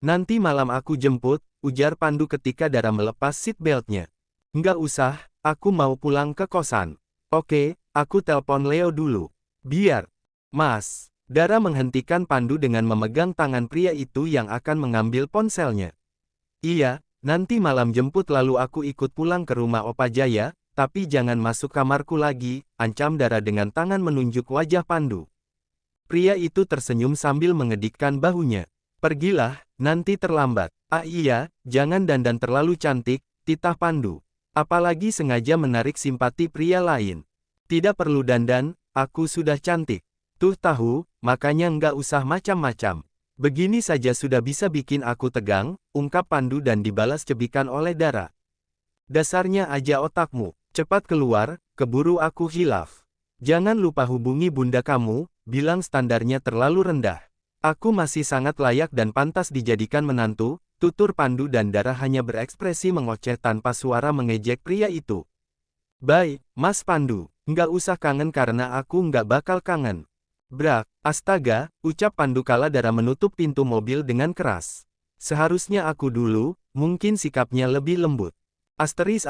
Nanti malam aku jemput, ujar Pandu ketika Dara melepas seatbeltnya. Nggak usah, aku mau pulang ke kosan. Oke, aku telpon Leo dulu. Biar. Mas. Dara menghentikan Pandu dengan memegang tangan pria itu yang akan mengambil ponselnya. Iya, nanti malam jemput lalu aku ikut pulang ke rumah Opa Jaya, tapi jangan masuk kamarku lagi, ancam Dara dengan tangan menunjuk wajah Pandu. Pria itu tersenyum sambil mengedikkan bahunya. Pergilah, nanti terlambat. Ah iya, jangan dandan terlalu cantik, titah Pandu. Apalagi sengaja menarik simpati pria lain. Tidak perlu dandan, aku sudah cantik. Tuh tahu, makanya nggak usah macam-macam. Begini saja sudah bisa bikin aku tegang, ungkap Pandu dan dibalas cebikan oleh Dara. Dasarnya aja otakmu, cepat keluar, keburu aku hilaf. Jangan lupa hubungi bunda kamu, bilang standarnya terlalu rendah. Aku masih sangat layak dan pantas dijadikan menantu, tutur Pandu dan Dara hanya berekspresi mengoceh tanpa suara mengejek pria itu. Baik, Mas Pandu, nggak usah kangen karena aku nggak bakal kangen. Brak, astaga, ucap Pandu kala Dara menutup pintu mobil dengan keras. Seharusnya aku dulu, mungkin sikapnya lebih lembut. Asteris.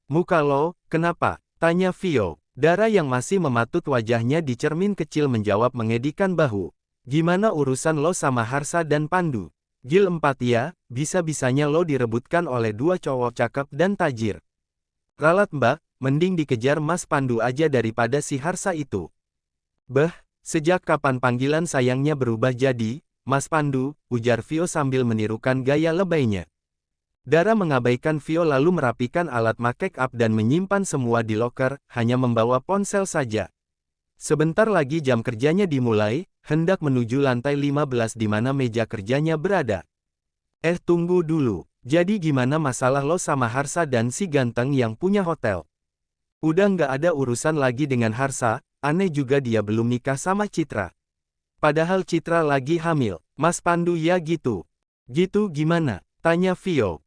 Muka lo, kenapa? Tanya Vio. Dara yang masih mematut wajahnya di cermin kecil menjawab mengedikan bahu. Gimana urusan lo sama Harsa dan Pandu? Gil 4 ya, bisa-bisanya lo direbutkan oleh dua cowok cakep dan tajir. Ralat mbak, mending dikejar Mas Pandu aja daripada si Harsa itu. Beh, sejak kapan panggilan sayangnya berubah jadi, Mas Pandu, ujar Vio sambil menirukan gaya lebaynya. Dara mengabaikan Vio lalu merapikan alat make up dan menyimpan semua di loker, hanya membawa ponsel saja. Sebentar lagi jam kerjanya dimulai, hendak menuju lantai 15 di mana meja kerjanya berada. Tunggu dulu, jadi gimana masalah lo sama Harsa dan si ganteng yang punya hotel? Udah nggak ada urusan lagi dengan Harsa. Aneh juga dia belum nikah sama Citra. Padahal Citra lagi hamil. Mas Pandu ya gitu. Gitu gimana? Tanya Vio.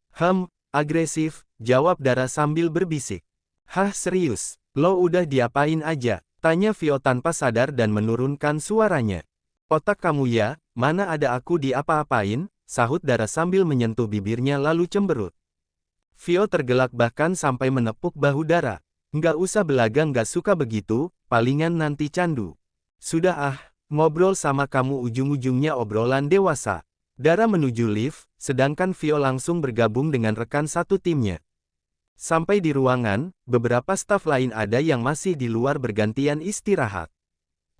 Agresif, jawab Dara sambil berbisik. Hah serius? Lo udah diapain aja? Tanya Vio tanpa sadar dan menurunkan suaranya. Otak kamu ya, mana ada aku diapa-apain? Sahut Dara sambil menyentuh bibirnya lalu cemberut. Vio tergelak bahkan sampai menepuk bahu Dara. Nggak usah belaga nggak suka begitu, palingan nanti candu. Sudah ngobrol sama kamu ujung-ujungnya obrolan dewasa. Dara menuju lift, sedangkan Vio langsung bergabung dengan rekan satu timnya. Sampai di ruangan, beberapa staf lain ada yang masih di luar bergantian istirahat.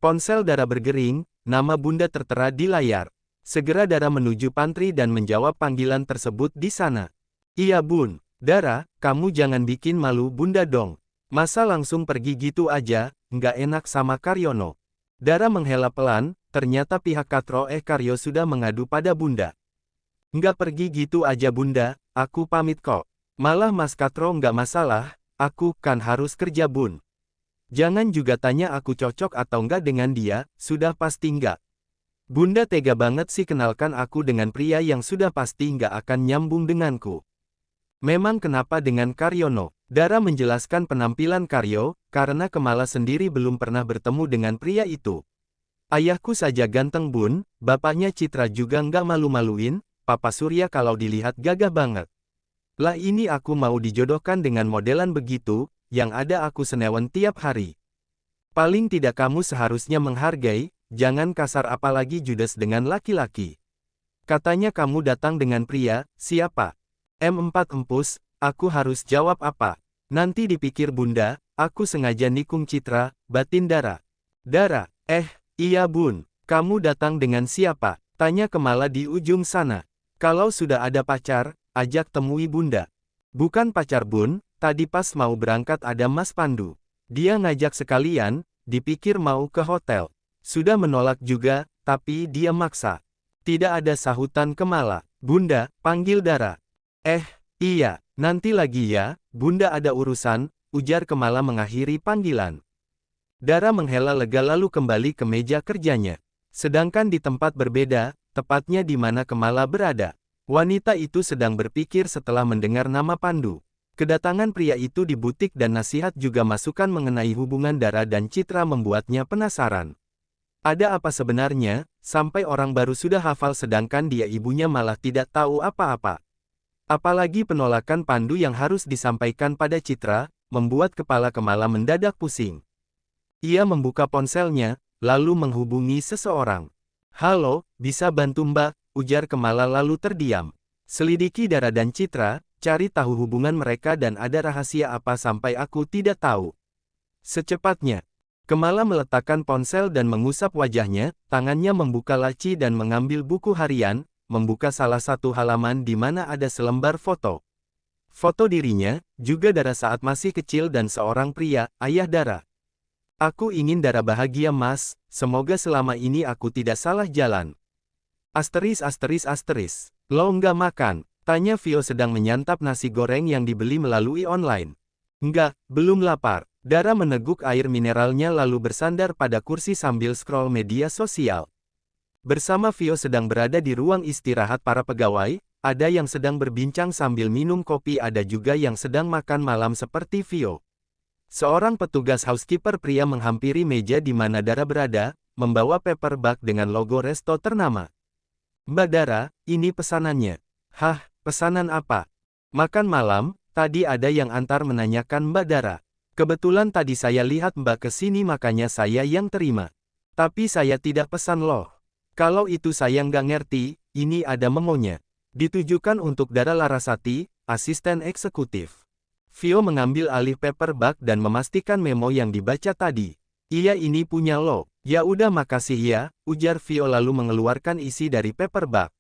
Ponsel Dara bergering, nama bunda tertera di layar. Segera Dara menuju pantry dan menjawab panggilan tersebut di sana. Iya bun, Dara, kamu jangan bikin malu bunda dong. Masa langsung pergi gitu aja, nggak enak sama Karyono. Dara menghela pelan, ternyata pihak Katro Karyo sudah mengadu pada bunda. Nggak pergi gitu aja bunda, aku pamit kok. Malah Mas Katro nggak masalah, aku kan harus kerja bun. Jangan juga tanya aku cocok atau nggak dengan dia, sudah pasti nggak. Bunda tega banget sih kenalkan aku dengan pria yang sudah pasti nggak akan nyambung denganku. Memang kenapa dengan Karyono? Dara menjelaskan penampilan Karyo, karena Kemala sendiri belum pernah bertemu dengan pria itu. Ayahku saja ganteng bun, bapaknya Citra juga nggak malu-maluin, Papa Surya kalau dilihat gagah banget. Lah ini aku mau dijodohkan dengan modelan begitu, yang ada aku senewan tiap hari. Paling tidak kamu seharusnya menghargai, jangan kasar apalagi judes dengan laki-laki. Katanya kamu datang dengan pria, siapa? M4 Empus, aku harus jawab apa? Nanti dipikir bunda, aku sengaja nikung Citra, batin Dara. Dara, iya bun, kamu datang dengan siapa? Tanya Kemala di ujung sana. Kalau sudah ada pacar, ajak temui bunda. Bukan pacar bun, tadi pas mau berangkat ada Mas Pandu. Dia ngajak sekalian, dipikir mau ke hotel. Sudah menolak juga, tapi dia maksa. Tidak ada sahutan Kemala. Bunda, panggil Dara. Iya, nanti lagi ya, bunda ada urusan, ujar Kemala mengakhiri panggilan. Dara menghela lega lalu kembali ke meja kerjanya. Sedangkan di tempat berbeda, tepatnya di mana Kemala berada. Wanita itu sedang berpikir setelah mendengar nama Pandu. Kedatangan pria itu di butik dan nasihat juga masukan mengenai hubungan Dara dan Citra membuatnya penasaran. Ada apa sebenarnya, sampai orang baru sudah hafal sedangkan dia ibunya malah tidak tahu apa-apa. Apalagi penolakan Pandu yang harus disampaikan pada Citra, membuat kepala Kemala mendadak pusing. Ia membuka ponselnya, lalu menghubungi seseorang. "Halo, bisa bantu Mbak?" ujar Kemala lalu terdiam. "Selidiki Dara dan Citra, cari tahu hubungan mereka dan ada rahasia apa sampai aku tidak tahu." Secepatnya, Kemala meletakkan ponsel dan mengusap wajahnya, tangannya membuka laci dan mengambil buku harian, membuka salah satu halaman di mana ada selembar foto. Foto dirinya, juga Dara saat masih kecil dan seorang pria, ayah Dara. "Aku ingin Dara bahagia Mas, semoga selama ini aku tidak salah jalan." Asteris. "Lo nggak makan?" tanya Vio sedang menyantap nasi goreng yang dibeli melalui online. "Nggak, belum lapar." Dara meneguk air mineralnya lalu bersandar pada kursi sambil scroll media sosial. Bersama Vio sedang berada di ruang istirahat para pegawai, ada yang sedang berbincang sambil minum kopi, ada juga yang sedang makan malam seperti Vio. Seorang petugas housekeeper pria menghampiri meja di mana Dara berada, membawa paper bag dengan logo resto ternama. "Mbak Dara, ini pesanannya." "Hah, pesanan apa?" "Makan malam, tadi ada yang antar," menanyakan Mbak Dara. "Kebetulan tadi saya lihat Mbak ke sini makanya saya yang terima. Tapi saya tidak pesan loh." "Kalau itu saya nggak ngerti, ini ada memonya." Ditujukan untuk Dara Larasati, asisten eksekutif. Vio mengambil alih paper bag dan memastikan memo yang dibaca tadi. "Iya ini punya lo." "Ya udah makasih ya," ujar Vio lalu mengeluarkan isi dari paper bag.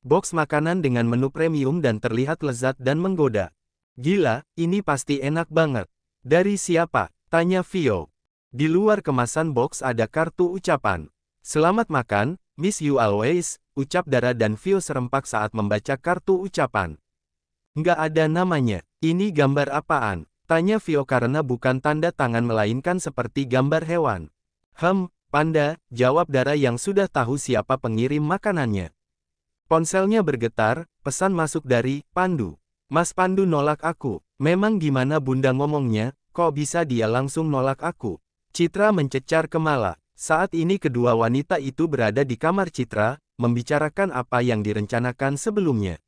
Box makanan dengan menu premium dan terlihat lezat dan menggoda. "Gila, ini pasti enak banget." "Dari siapa?" tanya Vio. Di luar kemasan box ada kartu ucapan. "Selamat makan, Miss You Always," ucap Dara dan Vio serempak saat membaca kartu ucapan. "Nggak ada namanya. Ini gambar apaan?" tanya Vio karena bukan tanda tangan melainkan seperti gambar hewan. Panda," jawab Dara yang sudah tahu siapa pengirim makanannya. Ponselnya bergetar, pesan masuk dari Pandu. "Mas Pandu nolak aku." "Memang gimana Bunda ngomongnya, kok bisa dia langsung nolak aku?" Citra mencecar Kemala. Saat ini kedua wanita itu berada di kamar Citra, membicarakan apa yang direncanakan sebelumnya.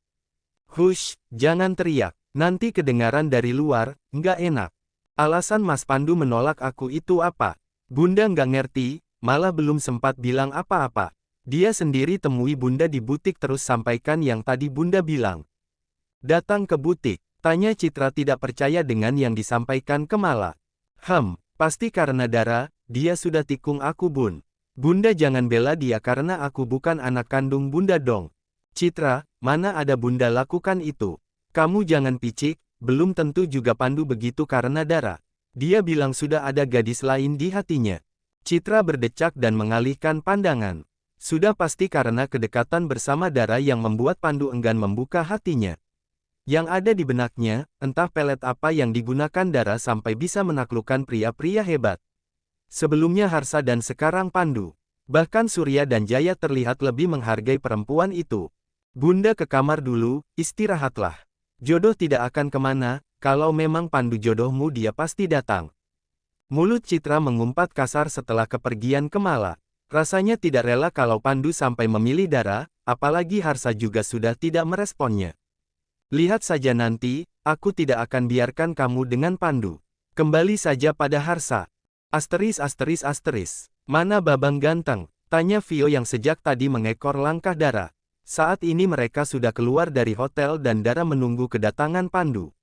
"Hush, jangan teriak, nanti kedengaran dari luar, nggak enak." "Alasan Mas Pandu menolak aku itu apa?" "Bunda nggak ngerti, malah belum sempat bilang apa-apa. Dia sendiri temui Bunda di butik terus sampaikan yang tadi Bunda bilang." "Datang ke butik?" tanya Citra tidak percaya dengan yang disampaikan Kemala. Pasti karena Dara, dia sudah tikung aku Bun." "Bunda jangan bela dia karena aku bukan anak kandung Bunda dong." "Citra, mana ada Bunda lakukan itu. Kamu jangan picik, belum tentu juga Pandu begitu karena Dara. Dia bilang sudah ada gadis lain di hatinya." Citra berdecak dan mengalihkan pandangan. Sudah pasti karena kedekatan bersama Dara yang membuat Pandu enggan membuka hatinya. Yang ada di benaknya, entah pelet apa yang digunakan Dara sampai bisa menaklukkan pria-pria hebat. Sebelumnya Harsa dan sekarang Pandu. Bahkan Surya dan Jaya terlihat lebih menghargai perempuan itu. "Bunda ke kamar dulu, istirahatlah. Jodoh tidak akan kemana, kalau memang Pandu jodohmu dia pasti datang." Mulut Citra mengumpat kasar setelah kepergian Kemala. Rasanya tidak rela kalau Pandu sampai memilih Dara, apalagi Harsa juga sudah tidak meresponnya. "Lihat saja nanti, aku tidak akan biarkan kamu dengan Pandu. Kembali saja pada Harsa." "Mana Babang Ganteng?" tanya Vio yang sejak tadi mengekor langkah Dara. Saat ini mereka sudah keluar dari hotel dan Dara menunggu kedatangan Pandu.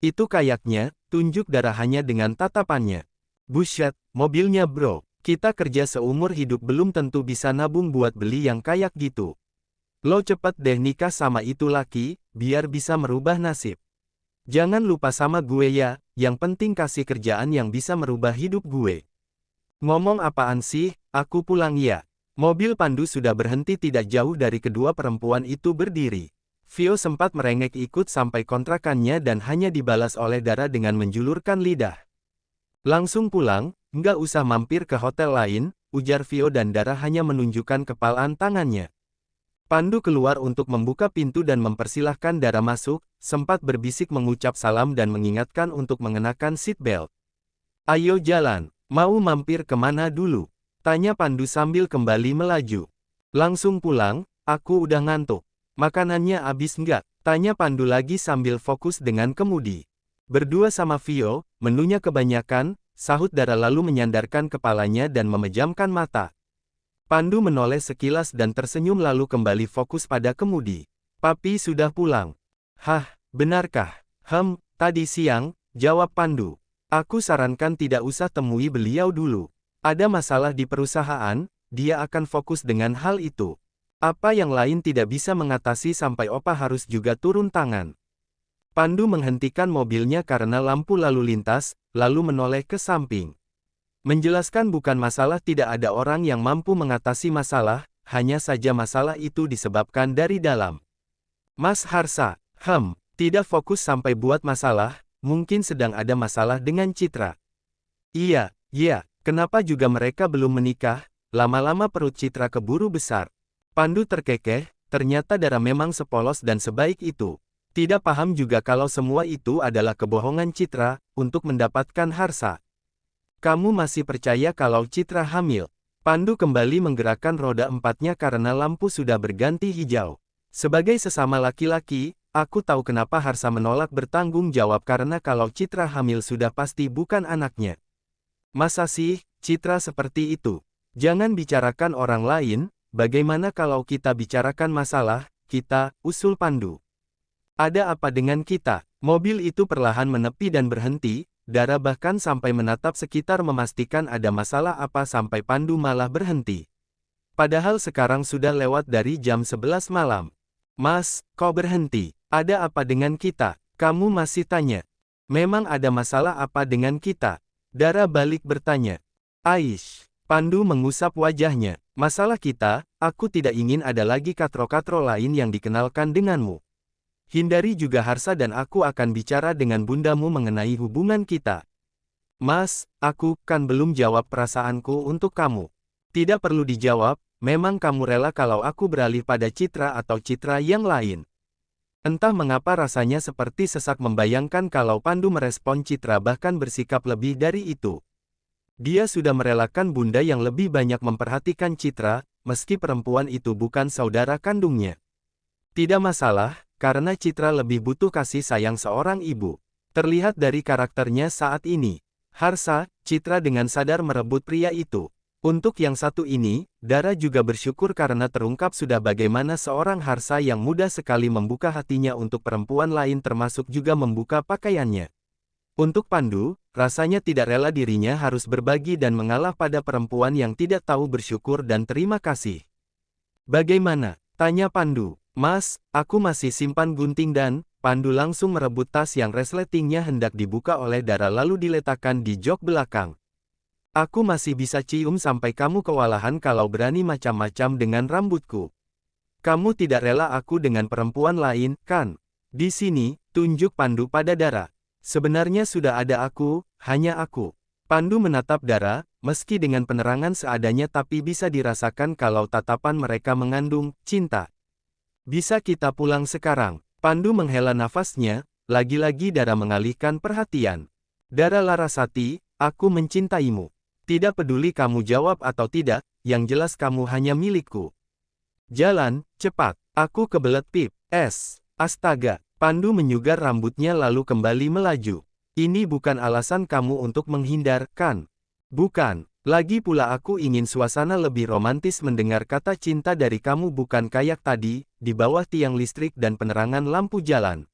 "Itu kayaknya," tunjuk Dara hanya dengan tatapannya. "Buset, mobilnya bro. Kita kerja seumur hidup belum tentu bisa nabung buat beli yang kayak gitu. Lo cepet deh nikah sama itu laki, biar bisa merubah nasib. Jangan lupa sama gue ya, yang penting kasih kerjaan yang bisa merubah hidup gue." "Ngomong apaan sih, aku pulang ya." Mobil Pandu sudah berhenti tidak jauh dari kedua perempuan itu berdiri. Vio sempat merengek ikut sampai kontrakannya dan hanya dibalas oleh Dara dengan menjulurkan lidah. "Langsung pulang, nggak usah mampir ke hotel lain," ujar Vio dan Dara hanya menunjukkan kepalan tangannya. Pandu keluar untuk membuka pintu dan mempersilahkan Dara masuk, sempat berbisik mengucap salam dan mengingatkan untuk mengenakan seatbelt. "Ayo jalan, mau mampir kemana dulu?" Tanya Pandu sambil kembali melaju. Langsung pulang, aku udah ngantuk. Makanannya habis nggak? Tanya Pandu lagi sambil fokus dengan kemudi. Berdua sama Vio, menunya kebanyakan, sahut Dara lalu menyandarkan kepalanya dan memejamkan mata. Pandu menoleh sekilas dan tersenyum lalu kembali fokus pada kemudi. Papi sudah pulang. Hah, benarkah? Tadi siang, jawab Pandu. Aku sarankan tidak usah temui beliau dulu. Ada masalah di perusahaan, dia akan fokus dengan hal itu. Apa yang lain tidak bisa mengatasi sampai Opa harus juga turun tangan. Pandu menghentikan mobilnya karena lampu lalu lintas, lalu menoleh ke samping. Menjelaskan bukan masalah tidak ada orang yang mampu mengatasi masalah, hanya saja masalah itu disebabkan dari dalam. Mas Harsa, tidak fokus sampai buat masalah, mungkin sedang ada masalah dengan Citra. Iya, kenapa juga mereka belum menikah, lama-lama perut Citra keburu besar. Pandu terkekeh, ternyata Dara memang sepolos dan sebaik itu. Tidak paham juga kalau semua itu adalah kebohongan Citra, untuk mendapatkan Harsa. Kamu masih percaya kalau Citra hamil? Pandu kembali menggerakkan roda empatnya karena lampu sudah berganti hijau. Sebagai sesama laki-laki, aku tahu kenapa Harsa menolak bertanggung jawab karena kalau Citra hamil sudah pasti bukan anaknya. Masa sih, Citra seperti itu? Jangan bicarakan orang lain. Bagaimana kalau kita bicarakan masalah, kita, usul Pandu. Ada apa dengan kita? Mobil itu perlahan menepi dan berhenti, Dara bahkan sampai menatap sekitar memastikan ada masalah apa sampai Pandu malah berhenti. Padahal sekarang sudah lewat dari jam 11 malam. Mas, kok berhenti? Ada apa dengan kita? Kamu masih tanya. Memang ada masalah apa dengan kita? Dara balik bertanya. Aish. Pandu mengusap wajahnya. Masalah kita, aku tidak ingin ada lagi katro-katro lain yang dikenalkan denganmu. Hindari juga Harsa dan aku akan bicara dengan bundamu mengenai hubungan kita. Mas, aku kan belum jawab perasaanku untuk kamu. Tidak perlu dijawab, memang kamu rela kalau aku beralih pada Citra atau Citra yang lain. Entah mengapa rasanya seperti sesak membayangkan kalau Pandu merespon Citra bahkan bersikap lebih dari itu. Dia sudah merelakan bunda yang lebih banyak memperhatikan Citra, meski perempuan itu bukan saudara kandungnya. Tidak masalah, karena Citra lebih butuh kasih sayang seorang ibu. Terlihat dari karakternya saat ini. Harsa, Citra dengan sadar merebut pria itu. Untuk yang satu ini, Dara juga bersyukur karena terungkap sudah bagaimana seorang Harsa yang mudah sekali membuka hatinya untuk perempuan lain termasuk juga membuka pakaiannya. Untuk Pandu, rasanya tidak rela dirinya harus berbagi dan mengalah pada perempuan yang tidak tahu bersyukur dan terima kasih. Bagaimana? Tanya Pandu. Mas, aku masih simpan gunting dan, Pandu langsung merebut tas yang resletingnya hendak dibuka oleh Dara lalu diletakkan di jok belakang. Aku masih bisa cium sampai kamu kewalahan kalau berani macam-macam dengan rambutku. Kamu tidak rela aku dengan perempuan lain, kan? Di sini, tunjuk Pandu pada Dara. Sebenarnya sudah ada aku, hanya aku. Pandu menatap Dara, meski dengan penerangan seadanya tapi bisa dirasakan kalau tatapan mereka mengandung cinta. Bisa kita pulang sekarang? Pandu menghela nafasnya, lagi-lagi Dara mengalihkan perhatian. Dara Larasati, aku mencintaimu. Tidak peduli kamu jawab atau tidak, yang jelas kamu hanya milikku. Jalan, cepat, aku kebelet pip. Astaga. Pandu menyugar rambutnya lalu kembali melaju. Ini bukan alasan kamu untuk menghindar, kan? Bukan. Lagi pula aku ingin suasana lebih romantis mendengar kata cinta dari kamu bukan kayak tadi, di bawah tiang listrik dan penerangan lampu jalan.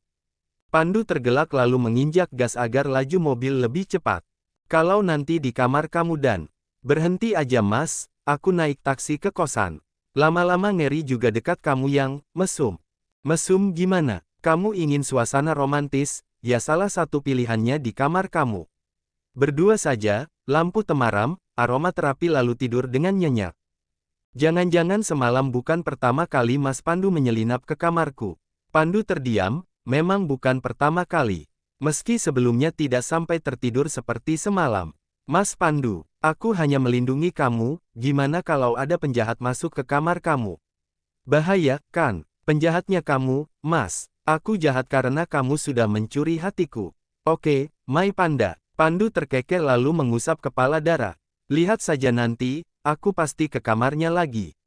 Pandu tergelak lalu menginjak gas agar laju mobil lebih cepat. Kalau nanti di kamar kamu dan berhenti aja mas, aku naik taksi ke kosan. Lama-lama ngeri juga dekat kamu yang mesum. Mesum gimana? Kamu ingin suasana romantis, ya salah satu pilihannya di kamar kamu. Berdua saja, lampu temaram, aroma terapi lalu tidur dengan nyenyak. Jangan-jangan semalam bukan pertama kali Mas Pandu menyelinap ke kamarku. Pandu terdiam, memang bukan pertama kali. Meski sebelumnya tidak sampai tertidur seperti semalam. Mas Pandu, aku hanya melindungi kamu, gimana kalau ada penjahat masuk ke kamar kamu? Bahaya, kan? Penjahatnya kamu, Mas. Aku jahat karena kamu sudah mencuri hatiku. Oke, My Panda. Pandu terkekeh lalu mengusap kepala Dara. Lihat saja nanti, Aku pasti ke kamarnya lagi.